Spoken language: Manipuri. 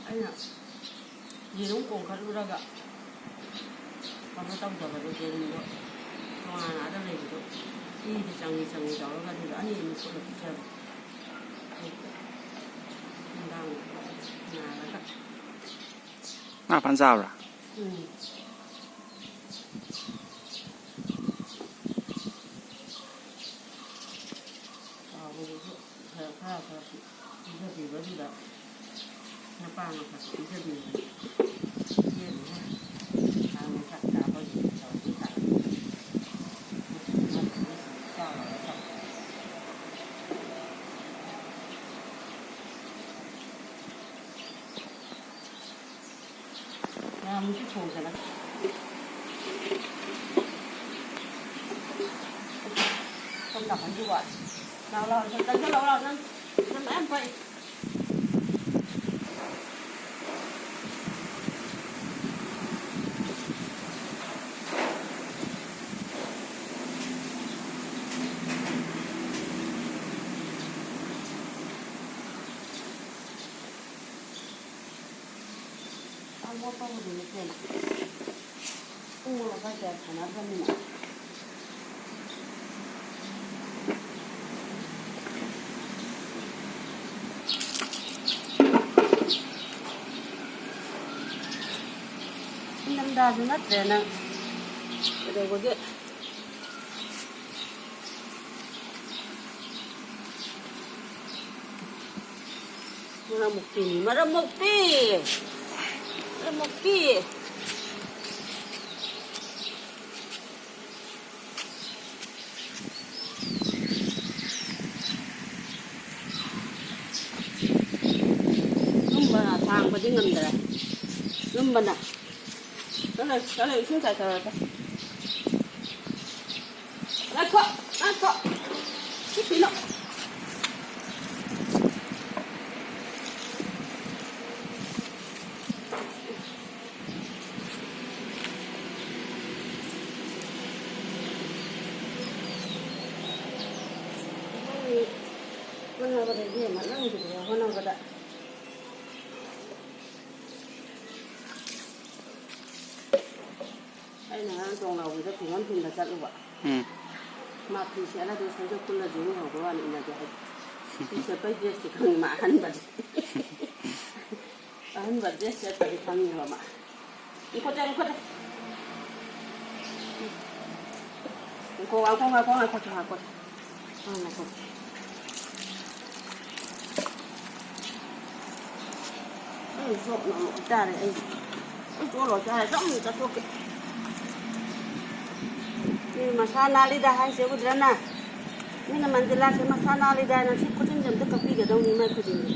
ꯑꯩꯅ ꯌꯦꯔꯨꯝ ꯀꯣꯡꯈꯠꯂꯨꯔꯒ ꯀꯩꯅꯣ ꯇꯧꯗꯕꯗꯣ ꯌꯦꯔꯨꯝꯗꯣ ꯇꯣꯉꯥꯟꯅ ꯑꯥꯗ ꯂꯩꯕꯗꯣ ꯏꯗꯤ ꯆꯪꯉꯤ ꯇꯧꯔꯒ ꯑꯗꯨꯗ ꯑꯅꯤ ꯐꯨꯠꯂ ꯄꯤꯖꯕ ꯅꯨꯡꯗꯥꯡ ꯉꯥꯜꯂꯒ ꯉꯥ ꯐꯥꯅ ꯆꯥꯕ꯭ꯔꯥ? ꯆꯥꯎꯕꯗꯨꯁꯨ ꯈꯔ ꯄꯤꯖꯕꯤꯕꯗꯨꯗ ꯅꯄꯥꯅ ꯈꯔ ꯄꯤꯖꯕꯤꯕꯅꯤ ꯏꯆꯦꯗꯨꯅ ꯍꯥꯟꯅ ꯆꯥꯛ ꯆꯥꯕꯒꯤ ꯇꯧꯕ ꯇꯥꯔꯦ ꯆꯥꯎꯔꯒ ꯆꯥꯎ ꯌꯥꯝꯅꯁꯨ ꯊꯣꯡꯗꯅ ꯁꯣꯝ ꯅꯥꯀꯟꯒꯤꯀꯣ ꯂꯥꯛꯑꯣ ꯆꯪꯁꯤꯜꯂꯛꯑꯣ ꯂꯥꯛꯑꯣ ꯅꯪ ꯃꯌꯥꯝ ꯄꯛꯏ ꯑꯃꯣꯠꯄꯕꯨꯗꯤ ꯅꯠꯇꯦꯅ ꯄꯨꯡ ꯃꯈꯥꯏ ꯀꯌꯥ ꯁꯥꯟꯅꯗ꯭ꯔꯕꯅꯤꯅ ꯏꯪꯊꯝꯊꯥꯁꯨ ꯅꯠꯇ꯭ꯔꯦ ꯅꯪ ꯀꯩꯗꯧꯕꯒꯤ ꯃꯔꯝ ꯃꯣꯛꯄꯤ ꯂꯨꯝꯕꯅ ꯊꯥꯡꯕꯗꯤ ꯉꯝꯗ꯭ꯔꯦ ꯂꯨꯝꯕꯅ ꯆꯠꯂꯦ ꯏꯁꯤꯡ ꯆꯥꯏꯊꯔꯛꯀꯦ ꯉꯥꯏꯈꯣ ꯁꯤ ꯄꯤꯅꯣ ꯍꯣꯠꯅꯕꯗ ꯏꯕꯦꯝꯃ ꯅꯪꯒꯤꯗꯨꯒ ꯍꯣꯠꯅꯕꯗ ꯑꯩꯅ ꯉꯔꯥꯡ ꯇꯣꯡꯅꯥꯎꯕꯤꯗ ꯐꯤꯉꯝ ꯊꯤꯟꯕ ꯆꯠꯂꯨꯕ ꯃꯥ ꯐꯤ ꯁꯦꯠꯂꯗꯤ ꯁꯩꯖꯛ ꯄꯨꯜꯂꯁꯨ ꯍꯧꯕ ꯋꯥꯅꯤ ꯏꯟꯅꯗꯦ ꯍꯥꯏꯗꯤ ꯐꯤ ꯁꯦꯠꯄꯩ ꯗ꯭ꯔꯦꯁꯇꯤ ꯈꯪꯉꯤ ꯃꯥ ꯑꯍꯟꯕ ꯗ꯭ꯔꯦꯁ ꯁꯦꯠꯄꯗꯤ ꯈꯪꯉꯦꯕ ꯃꯥ ꯉꯥꯏꯈꯣ ꯑꯩ ꯆꯣꯞꯅ ꯆꯥꯔꯦ ꯑꯩ ꯆꯣꯠꯂꯣ ꯆꯥꯔꯦ ꯆꯝ ꯆꯠꯊꯣꯛꯀꯦ ꯃꯤ ꯃꯁꯥ ꯅꯥꯜꯂꯤꯗ ꯍꯥꯏꯁꯦ ꯎꯗ꯭ꯔꯅ ꯃꯤꯅ ꯃꯟꯗꯤꯂꯥꯁꯦ ꯃꯁꯥ ꯅꯥꯜꯂꯤꯗ ꯍꯥꯏꯅ ꯁꯤ ꯈꯨꯖꯤꯟꯁꯦ ꯑꯝꯇ ꯀꯛꯄꯤꯒꯗꯧꯅꯤ ꯃꯥꯏ ꯈꯨꯖꯤꯟꯁꯦ